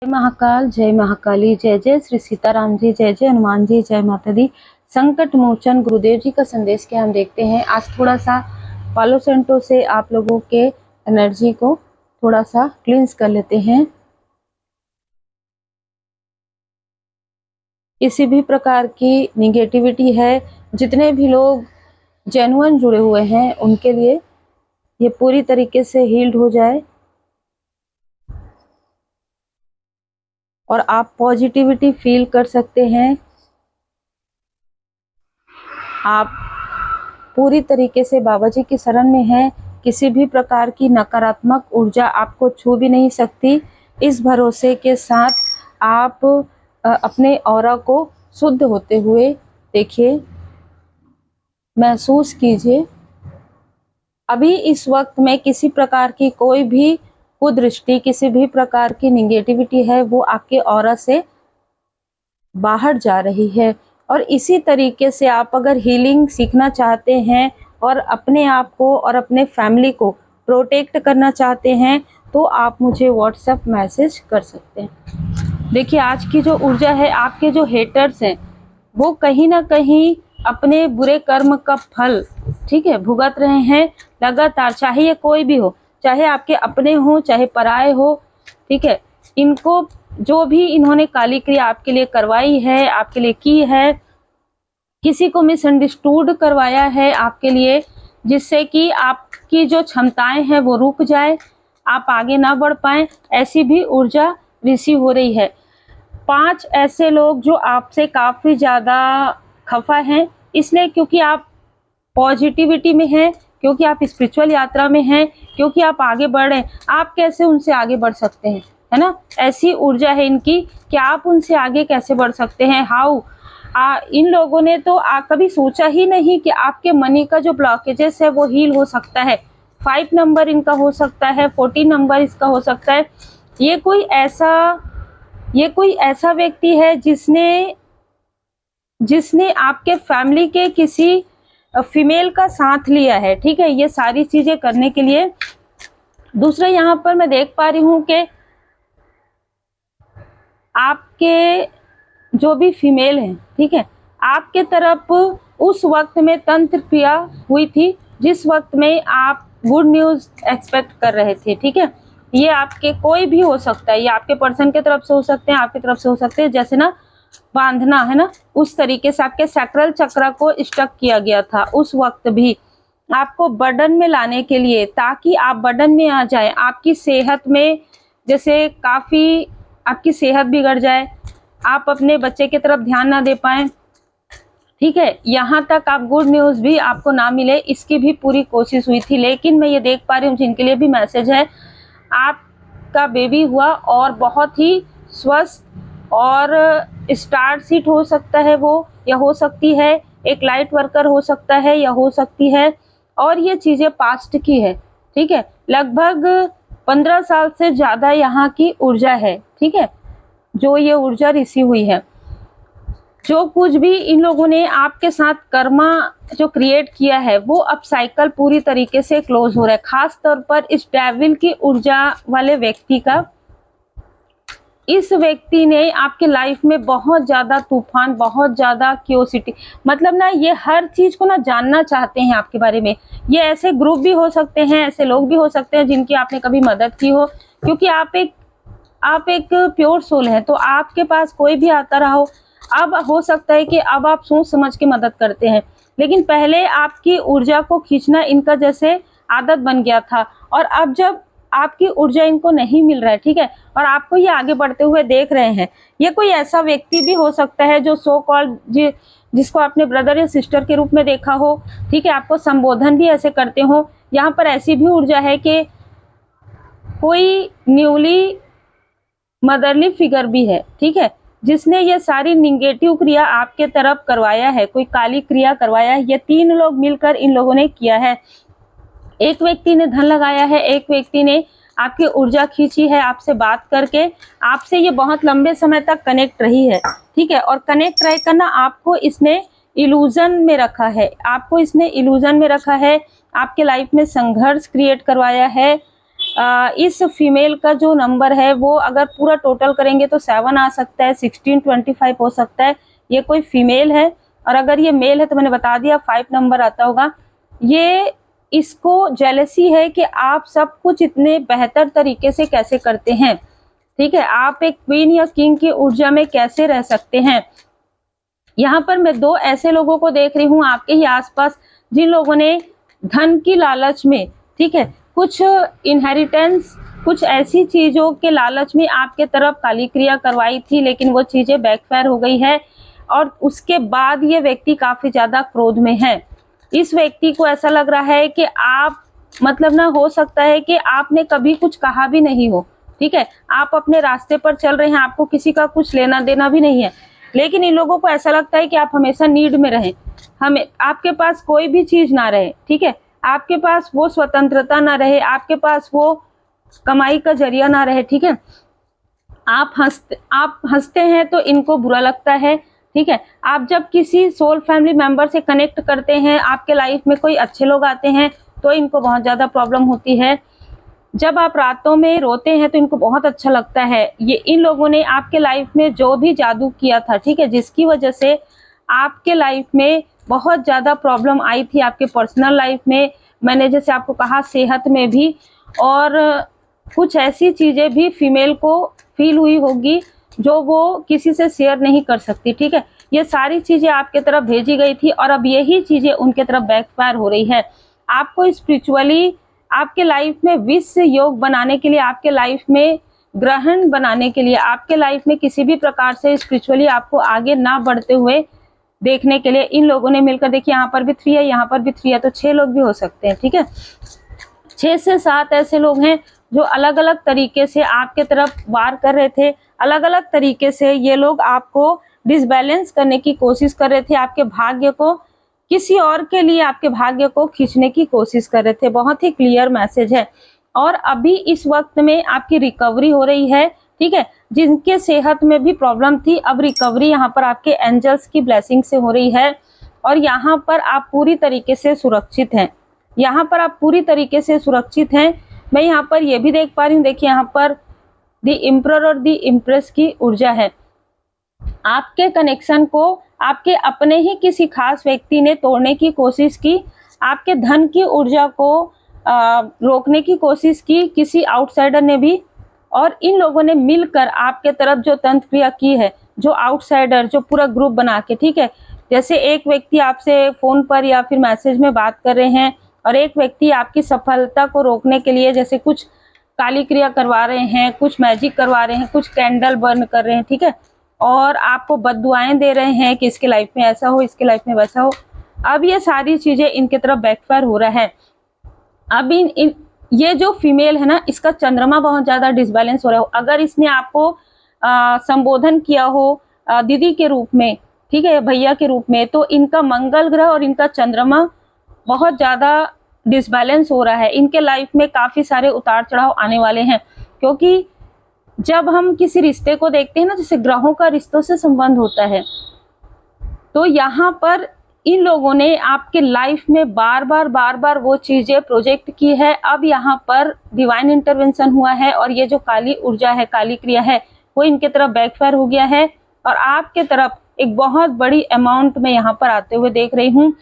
जय महाकाल, जय महाकाली, जय जय श्री सीताराम जी, जय जय हनुमान जी, जय माता दी। संकट मोचन गुरुदेव जी का संदेश क्या हम देखते हैं। आज थोड़ा सा पालो सेंटो से आप लोगों के एनर्जी को थोड़ा सा क्लींस कर लेते हैं। किसी भी प्रकार की निगेटिविटी है, जितने भी लोग जेन्युइन जुड़े हुए हैं उनके लिए ये पूरी तरीके से हील्ड हो जाए और आप पॉजिटिविटी फील कर सकते हैं। आप पूरी तरीके से बाबा जी की शरण में हैं। किसी भी प्रकार की नकारात्मक ऊर्जा आपको छू भी नहीं सकती। इस भरोसे के साथ आप अपने ऑरा को शुद्ध होते हुए देखिए, महसूस कीजिए। अभी इस वक्त में किसी प्रकार की कोई भी कुदृष्टि, किसी भी प्रकार की निगेटिविटी है वो आपके ऑरा से बाहर जा रही है। और इसी तरीके से आप अगर हीलिंग सीखना चाहते हैं और अपने आप को और अपने फैमिली को प्रोटेक्ट करना चाहते हैं तो आप मुझे व्हाट्सएप मैसेज कर सकते हैं। देखिए, आज की जो ऊर्जा है, आपके जो हेटर्स हैं वो कहीं ना कहीं अपने बुरे कर्म का फल, ठीक है, भुगत रहे हैं लगातार। चाहे ये कोई भी हो, चाहे आपके अपने हो चाहे पराए हो, ठीक है, इनको जो भी इन्होंने काली क्रिया आपके लिए करवाई है, आपके लिए की है, किसी को मिसअंडरस्टूड करवाया है आपके लिए, जिससे कि आपकी जो क्षमताएं हैं वो रुक जाए, आप आगे ना बढ़ पाए, ऐसी भी ऊर्जा रिसीव हो रही है। 5 ऐसे लोग जो आपसे काफ़ी ज़्यादा खफा हैं, इसलिए क्योंकि आप पॉजिटिविटी में हैं, क्योंकि आप स्पिरिचुअल यात्रा में हैं, क्योंकि आप आगे बढ़ रहे हैं। आप कैसे उनसे आगे बढ़ सकते हैं, है ना। ऐसी ऊर्जा है इनकी कि आप उनसे आगे कैसे बढ़ सकते हैं। हाउ इन लोगों ने तो कभी सोचा ही नहीं कि आपके मनी का जो ब्लॉकेजेस है वो हील हो सकता है। 5 नंबर इनका हो सकता है, 14 नंबर इसका हो सकता है। ये कोई ऐसा व्यक्ति है जिसने आपके फैमिली के किसी फीमेल का साथ लिया है, ठीक है, ये सारी चीजें करने के लिए। दूसरा, यहाँ पर मैं देख पा रही हूँ कि आपके जो भी फीमेल हैं, ठीक है, आपके तरफ उस वक्त में तंत्र क्रिया हुई थी जिस वक्त में आप गुड न्यूज एक्सपेक्ट कर रहे थे, ठीक है। ये आपके कोई भी हो सकता है, ये आपके पर्सन के तरफ से हो सकते हैं, आपकी तरफ से हो सकते हैं। जैसे ना बांधना है ना, उस तरीके से आपके सैक्रल चक्र को स्टक किया गया था उस वक्त भी, आपको बर्डन में लाने के लिए, ताकि आप बर्डन में आ जाए। आपकी सेहत में जैसे काफ़ी आपकी सेहत बिगड़ जाए, आप अपने बच्चे की तरफ ध्यान ना दे पाएँ, ठीक है, यहाँ तक आप गुड न्यूज़ भी आपको ना मिले, इसकी भी पूरी कोशिश हुई थी। लेकिन मैं ये देख पा रही हूँ जिनके लिए भी मैसेज है, आपका बेबी हुआ और बहुत ही स्वस्थ, और स्टार सीट हो सकता है वो, या हो सकती है एक लाइट वर्कर हो सकता है, या हो सकती है, और ये चीज़ें पास्ट की है, ठीक है। लगभग 15 साल से ज़्यादा यहाँ की ऊर्जा है, ठीक है, जो ये ऊर्जा रिसीव हुई है। जो कुछ भी इन लोगों ने आपके साथ कर्मा जो क्रिएट किया है वो अब साइकिल पूरी तरीके से क्लोज हो रहा है। खास तौर पर इस डेविल की ऊर्जा वाले व्यक्ति का, इस व्यक्ति ने आपके लाइफ में बहुत ज़्यादा तूफान, बहुत ज़्यादा क्यूरियोसिटी, मतलब ना ये हर चीज़ को ना जानना चाहते हैं आपके बारे में। ये ऐसे ग्रुप भी हो सकते हैं, ऐसे लोग भी हो सकते हैं जिनकी आपने कभी मदद की हो, क्योंकि आप एक प्योर सोल है, तो आपके पास कोई भी आता रहा हो। अब हो सकता है कि अब आप सोच समझ के मदद करते हैं, लेकिन पहले आपकी ऊर्जा को खींचना इनका जैसे आदत बन गया था, और अब जब आपकी ऊर्जा इनको नहीं मिल रहा है, ठीक है, और आपको ये आगे बढ़ते हुए देख रहे हैं। ये कोई ऐसा व्यक्ति भी हो सकता है जो सो कॉल्ड जिसको आपने ब्रदर या सिस्टर के रूप में देखा हो, ठीक है, आपको संबोधन भी ऐसे करते हो। यहाँ पर ऐसी भी ऊर्जा है कि कोई न्यूली मदरली फिगर भी है, ठीक है, जिसने ये सारी निगेटिव क्रिया आपके तरफ करवाया है, कोई काली क्रिया करवाया है। ये 3 लोग मिलकर इन लोगों ने किया है। एक व्यक्ति ने धन लगाया है, एक व्यक्ति ने आपकी ऊर्जा खींची है, आपसे बात करके आपसे ये बहुत लंबे समय तक कनेक्ट रही है, ठीक है, और कनेक्ट रह करना आपको इसने इल्यूजन में रखा है, आपको इसने इल्यूजन में रखा है, आपके लाइफ में संघर्ष क्रिएट करवाया है, इस फीमेल का जो नंबर है वो अगर पूरा टोटल करेंगे तो 7 आ सकता है, 16, 25 हो सकता है। ये कोई फीमेल है, और अगर ये मेल है तो मैंने बता दिया 5 नंबर आता होगा। ये इसको जेलसी है कि आप सब कुछ इतने बेहतर तरीके से कैसे करते हैं, ठीक है, आप एक क्वीन या किंग की ऊर्जा में कैसे रह सकते हैं। यहाँ पर मैं 2 ऐसे लोगों को देख रही हूँ आपके ही आसपास, जिन लोगों ने धन की लालच में, ठीक है, कुछ इनहेरिटेंस, कुछ ऐसी चीजों के लालच में आपके तरफ काली क्रिया करवाई थी, लेकिन वो चीजें बैकफायर हो गई है, और उसके बाद ये व्यक्ति काफी ज्यादा क्रोध में है। इस व्यक्ति को ऐसा लग रहा है कि आप मतलब ना, हो सकता है कि आपने कभी कुछ कहा भी नहीं हो, ठीक है, आप अपने रास्ते पर चल रहे हैं, आपको किसी का कुछ लेना देना भी नहीं है, लेकिन इन लोगों को ऐसा लगता है कि आप हमेशा नीड में रहें, हमें आपके पास कोई भी चीज ना रहे, ठीक है, आपके पास वो स्वतंत्रता ना रहे, आपके पास वो कमाई का जरिया ना रहे, ठीक है, आप हंसते हैं तो इनको बुरा लगता है, ठीक है, आप जब किसी सोल फैमिली मेंबर से कनेक्ट करते हैं, आपके लाइफ में कोई अच्छे लोग आते हैं तो इनको बहुत ज्यादा प्रॉब्लम होती है। जब आप रातों में रोते हैं तो इनको बहुत अच्छा लगता है। ये इन लोगों ने आपके लाइफ में जो भी जादू किया था, ठीक है, जिसकी वजह से आपके लाइफ में बहुत ज़्यादा प्रॉब्लम आई थी, आपके पर्सनल लाइफ में, मैंने जैसे आपको कहा सेहत में भी, और कुछ ऐसी चीज़ें भी फीमेल को फील हुई होगी जो वो किसी से शेयर नहीं कर सकती, ठीक है, ये सारी चीज़ें आपके तरफ भेजी गई थी, और अब यही चीज़ें उनके तरफ बैकफायर हो रही है। आपको स्पिरिचुअली आपके लाइफ में विष योग बनाने के लिए, आपके लाइफ में ग्रहण बनाने के लिए, आपके लाइफ में किसी भी प्रकार से स्पिरिचुअली आपको आगे ना बढ़ते हुए देखने के लिए इन लोगों ने मिलकर, देखिए यहाँ पर भी 3 है, यहाँ पर भी 3 है, तो 6 लोग भी हो सकते हैं, ठीक है, 6 से 7 ऐसे लोग हैं जो अलग अलग तरीके से आपके तरफ वार कर रहे थे। अलग अलग तरीके से ये लोग आपको डिसबैलेंस करने की कोशिश कर रहे थे, आपके भाग्य को किसी और के लिए, आपके भाग्य को खींचने की कोशिश कर रहे थे। बहुत ही क्लियर मैसेज है। और अभी इस वक्त में आपकी रिकवरी हो रही है, ठीक है, जिनके सेहत में भी प्रॉब्लम थी, अब रिकवरी यहाँ पर आपके एंजल्स की ब्लेसिंग से हो रही है, और यहाँ पर आप पूरी तरीके से सुरक्षित हैं। यहाँ पर आप पूरी तरीके से सुरक्षित हैं। मैं यहाँ पर ये भी देख पा रही हूँ, देखिए यहाँ पर द एम्परर और द एम्प्रेस की ऊर्जा है। आपके कनेक्शन को आपके अपने ही किसी खास व्यक्ति ने तोड़ने की कोशिश की, आपके धन की ऊर्जा को रोकने की कोशिश की किसी आउटसाइडर ने भी, और इन लोगों ने मिलकर आपके तरफ जो तंत्र क्रिया की है, जो आउटसाइडर, जो पूरा ग्रुप बना के, ठीक है, जैसे एक व्यक्ति आपसे फोन पर या फिर मैसेज में बात कर रहे हैं, और एक व्यक्ति आपकी सफलता को रोकने के लिए जैसे कुछ काली क्रिया करवा रहे हैं, कुछ मैजिक करवा रहे हैं, कुछ कैंडल बर्न कर रहे हैं, ठीक है, और आपको बद्दुआएं दे रहे हैं कि इसके लाइफ में ऐसा हो, इसके लाइफ में वैसा हो। अब ये सारी चीजें इनके तरफ बैकफायर हो रहा है। अब ये जो फीमेल है ना, इसका चंद्रमा बहुत ज्यादा डिसबैलेंस हो रहा हो। अगर इसने आपको संबोधन किया हो दीदी के रूप में, ठीक है, भैया के रूप में, तो इनका मंगल ग्रह और इनका चंद्रमा बहुत ज्यादा डिसबैलेंस हो रहा है। इनके लाइफ में काफी सारे उतार चढ़ाव आने वाले हैं, क्योंकि जब हम किसी रिश्ते को देखते हैं ना, जैसे ग्रहों का रिश्तों से संबंध होता है, तो यहाँ पर इन लोगों ने आपके लाइफ में बार बार वो चीजें प्रोजेक्ट की है। अब यहाँ पर डिवाइन इंटरवेंशन हुआ है, और ये जो काली ऊर्जा है, काली क्रिया है, वो इनके तरफ बैकफायर हो गया है, और आपके तरफ एक बहुत बड़ी अमाउंट में यहाँ पर आते हुए देख रही हूँ।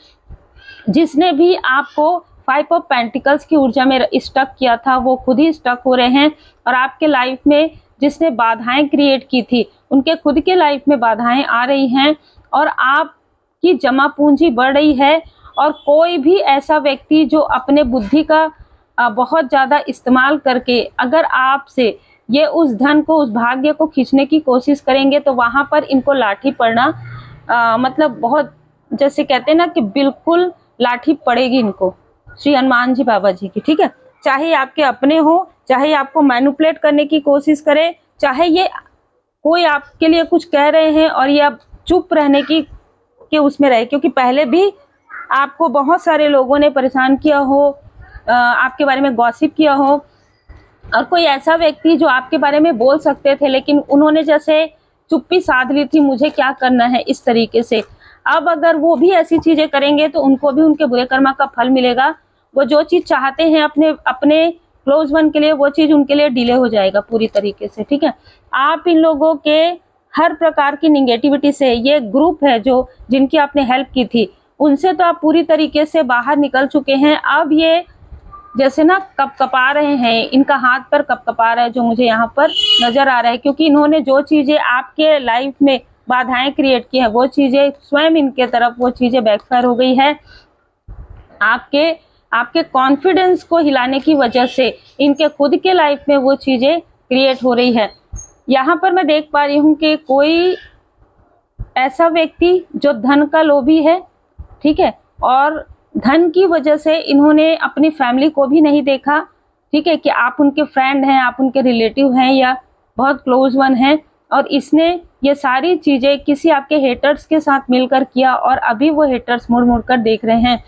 जिसने भी आपको 5 ऑफ पेंटिकल्स की ऊर्जा में स्टक किया था, वो खुद ही स्टक हो रहे हैं, और आपके लाइफ में जिसने बाधाएं क्रिएट की थी, उनके खुद के लाइफ में बाधाएं आ रही हैं, और आपकी जमा पूंजी बढ़ रही है। और कोई भी ऐसा व्यक्ति जो अपने बुद्धि का बहुत ज़्यादा इस्तेमाल करके अगर आपसे ये उस धन को, उस भाग्य को खींचने की कोशिश करेंगे, तो वहाँ पर इनको लाठी पड़ना मतलब बहुत, जैसे कहते हैं ना कि बिल्कुल लाठी पड़ेगी इनको, श्री हनुमान जी बाबा जी की, ठीक है। चाहे आपके अपने हो, चाहे आपको मैनिपुलेट करने की कोशिश करे, चाहे ये कोई आपके लिए कुछ कह रहे हैं और ये आप चुप रहने की उसमें रहे, क्योंकि पहले भी आपको बहुत सारे लोगों ने परेशान किया हो, आपके बारे में गॉसिप किया हो, और कोई ऐसा व्यक्ति जो आपके बारे में बोल सकते थे, लेकिन उन्होंने जैसे चुप्पी साध ली थी, मुझे क्या करना है, इस तरीके से। अब अगर वो भी ऐसी चीजें करेंगे तो उनको भी उनके बुरे कर्मा का फल मिलेगा। वो जो चीज चाहते हैं अपने क्लोज वन के लिए वो चीज उनके लिए डिले हो जाएगा पूरी तरीके से, ठीक है। आप इन लोगों के हर प्रकार की निगेटिविटी से, ये ग्रुप है जो जिनकी आपने हेल्प की थी, उनसे तो आप पूरी तरीके से बाहर निकल चुके हैं। अब ये जैसे ना कपकपा रहे हैं, इनका हाथ पर कपकपा रहा है जो मुझे यहाँ पर नजर आ रहा है, क्योंकि इन्होंने जो चीजें आपके लाइफ में बाधाएं क्रिएट की है, वो चीजें स्वयं इनके तरफ वो चीजें बैकफायर हो गई है। आपके कॉन्फिडेंस को हिलाने की वजह से इनके खुद के लाइफ में वो चीजें क्रिएट हो रही है। यहाँ पर मैं देख पा रही हूँ कि कोई ऐसा व्यक्ति जो धन का लोभी है, ठीक है, और धन की वजह से इन्होंने अपनी फैमिली को भी नहीं देखा, ठीक है, कि आप उनके फ्रेंड हैं, आप उनके रिलेटिव हैं या बहुत क्लोज वन हैं, और इसने ये सारी चीजें किसी आपके हेटर्स के साथ मिलकर किया, और अभी वो हेटर्स मुड़ मुड़ कर देख रहे हैं।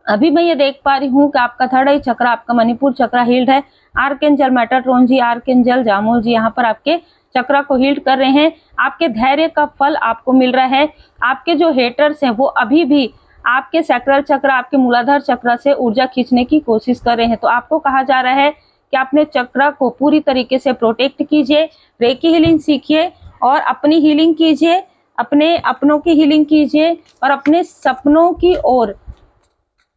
अभी मैं ये देख पा रही हूँ कि आपका थर्ड आई चक्र, आपका मणिपुर चक्र हील्ड है। आर्कएंजल मेटाट्रॉन जी, आर्कएंजल जामुल जी यहाँ पर आपके चक्र को हील्ड कर रहे हैं। आपके धैर्य का फल आपको मिल रहा है। आपके जो हेटर्स हैं वो अभी भी आपके सैक्रल चक्र, आपके मूलाधार चक्र से ऊर्जा खींचने की कोशिश कर रहे हैं। तो आपको कहा जा रहा है कि अपने चक्र को पूरी तरीके से प्रोटेक्ट कीजिए, रेकी हीलिंग सीखिए और अपनी हीलिंग कीजिए, अपने अपनों की हीलिंग कीजिए और अपने सपनों की ओर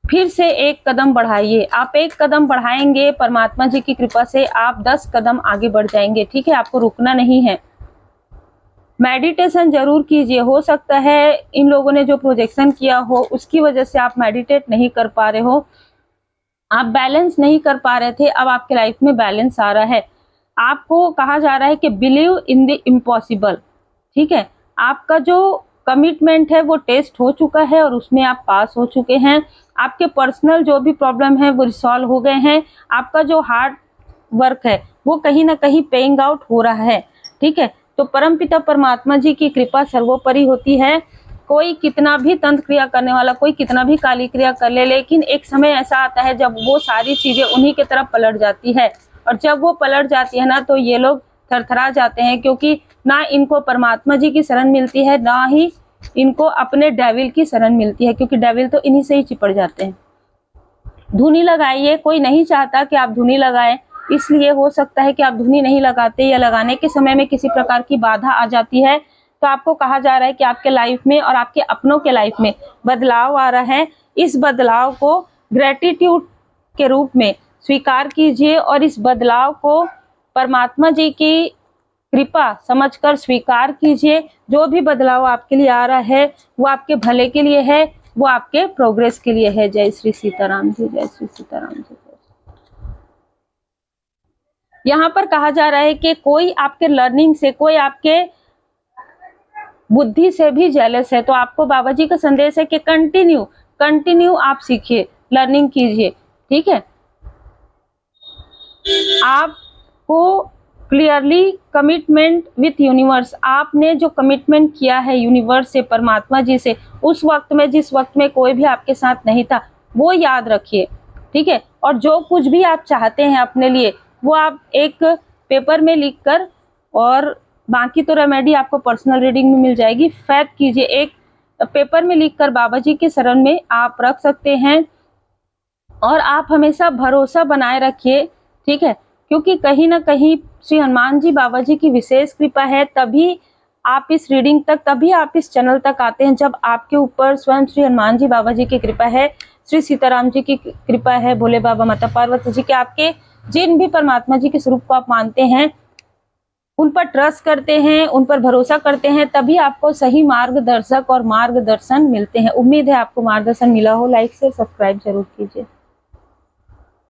फिर से एक कदम बढ़ाइए। आप एक कदम बढ़ाएंगे, परमात्मा जी की कृपा से आप 10 कदम आगे बढ़ जाएंगे, ठीक है। आपको रुकना नहीं है। मेडिटेशन जरूर कीजिए। हो सकता है इन लोगों ने जो प्रोजेक्शन किया हो उसकी वजह से आप मेडिटेट नहीं कर पा रहे हो, आप बैलेंस नहीं कर पा रहे थे, अब आपके लाइफ में बैलेंस आ रहा है। आपको कहा जा रहा है कि बिलीव इन द इम्पॉसिबल, ठीक है। आपका जो कमिटमेंट है वो टेस्ट हो चुका है और उसमें आप पास हो चुके हैं। आपके पर्सनल जो भी प्रॉब्लम है वो रिसॉल्व हो गए हैं। आपका जो हार्ड वर्क है वो कहीं ना कहीं पेइंग आउट हो रहा है, ठीक है। तो परमपिता परमात्मा जी की कृपा सर्वोपरि होती है। कोई कितना भी तंत्र क्रिया करने वाला, कोई कितना भी काली क्रिया कर ले, लेकिन एक समय ऐसा आता है जब वो सारी चीजें उन्हीं की तरफ पलट जाती है। और जब वो पलट जाती है ना, तो ये लोग थरथरा जाते हैं, क्योंकि ना इनको परमात्मा जी की शरण मिलती है, ना ही इनको अपने डेविल की शरण मिलती है, क्योंकि डेविल तो इन्हीं से ही चिपट जाते हैं। धुनी लगाइए। कोई नहीं चाहता कि आप धुनी लगाएं, इसलिए हो सकता है कि आप धुनी नहीं लगाते या लगाने के समय में किसी प्रकार की बाधा आ जाती है। तो आपको कहा जा रहा है कि आपके लाइफ में और आपके अपनों के लाइफ में बदलाव आ रहा है। इस बदलाव को ग्रेटिट्यूड के रूप में स्वीकार कीजिए और इस बदलाव को परमात्मा जी की कृपा समझकर स्वीकार कीजिए। जो भी बदलाव आपके लिए आ रहा है वो आपके भले के लिए है, वो आपके प्रोग्रेस के लिए है। जय श्री सीताराम जी, जय श्री सीताराम जी। यहाँ पर कहा जा रहा है कि कोई आपके लर्निंग से, कोई आपके बुद्धि से भी जेलस है। तो आपको बाबा जी का संदेश है कि कंटिन्यू आप सीखिए, लर्निंग कीजिए, ठीक है। आपको क्लियरली कमिटमेंट विथ यूनिवर्स, आपने जो कमिटमेंट किया है यूनिवर्स से, परमात्मा जी से, उस वक्त में जिस वक्त में कोई भी आपके साथ नहीं था, वो याद रखिए, ठीक है। और जो कुछ भी आप चाहते हैं अपने लिए वो आप एक पेपर में लिखकर, और बाकी तो रेमेडी आपको पर्सनल रीडिंग में मिल जाएगी, फैथ कीजिए। एक पेपर में लिखकर बाबा जी के शरण में आप रख सकते हैं और आप हमेशा भरोसा बनाए रखिए, ठीक है। क्योंकि कहीं ना कहीं श्री हनुमान जी बाबा जी की विशेष कृपा है, तभी आप इस रीडिंग तक, तभी आप इस चैनल तक आते हैं, जब आपके ऊपर स्वयं श्री हनुमान जी बाबा जी की कृपा है, श्री सीताराम जी की कृपा है, भोले बाबा माता पार्वती जी के, आपके जिन भी परमात्मा जी के स्वरूप को आप मानते हैं, उन पर ट्रस्ट करते हैं, उन पर भरोसा करते हैं, तभी आपको सही मार्गदर्शक और मार्गदर्शन मिलते हैं। उम्मीद है आपको मार्गदर्शन मिला हो। लाइक से सब्सक्राइब जरूर कीजिए।